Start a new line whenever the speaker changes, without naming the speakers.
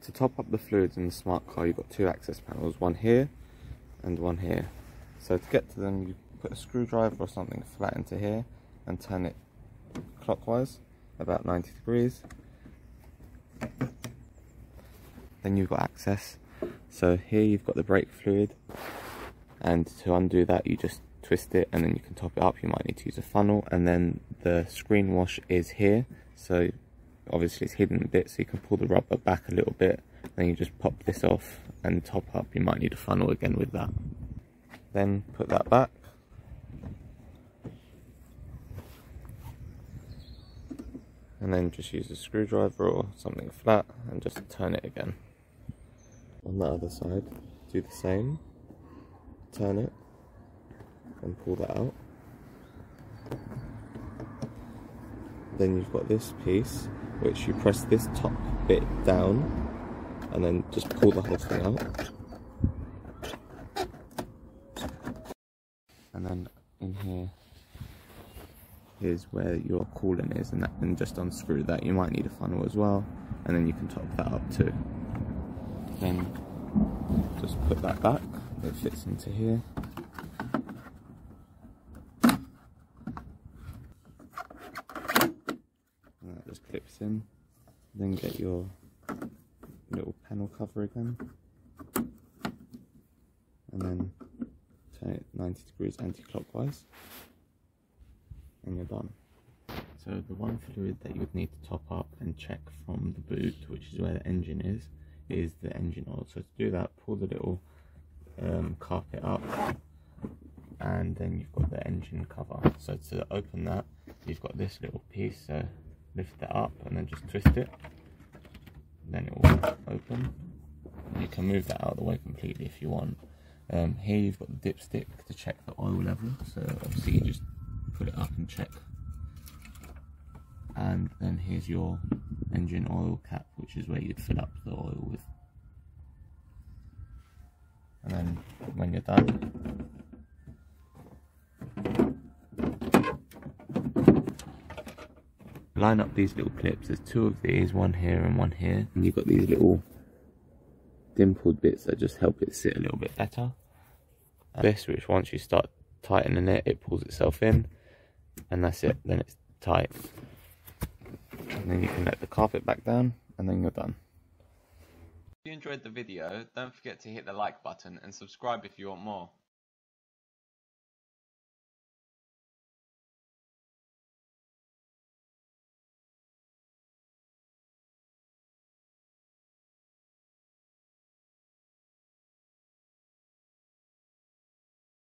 To top up the fluids in the smart car, you've got two access panels, one here and one here. So to get to them, you put a screwdriver or something flat into here and turn it clockwise, about 90 degrees. Then you've got access. So here you've got the brake fluid, and to undo that you just twist it and then you can top it up. You might need to use a funnel, and then the screen wash is here, so obviously it's hidden a bit, so you can pull the rubber back a little bit, then you just pop this off and top up. You might need a funnel again with that. Then put that back, and then just use a screwdriver or something flat and just turn it again. On the other side, do the same, turn it and pull that out. Then you've got this piece which you press this top bit down and then just pull the whole thing out. And then in here, here's where your coolant is, and just unscrew that. You might need a funnel as well, and then you can top that up too. Then just put that back, it fits into here. And that just clips in. Then get your little panel cover again, and then turn it 90 degrees anti-clockwise, and you're done. So the one fluid that you would need to top up and check from the boot, which is where the engine is the engine oil. So to do that, pull the little carpet up, and then you've got the engine cover. So to open that, you've got this little piece, so lift that up and then just twist it, then it will open. You can move that out of the way completely if you want. Here you've got the dipstick to check the oil level, so obviously you just put it up and check. And then here's your engine oil cap, which is where you'd fill up the oil with. And then when you're done, line up these little clips. There's two of these, one here and one here, and you've got these little dimpled bits that just help it sit a little bit better. And this, which once you start tightening it, it pulls itself in, and that's it, then it's tight. And then you can let the carpet back down, and then you're done.
If you enjoyed the video, don't forget to hit the like button and subscribe if you want more.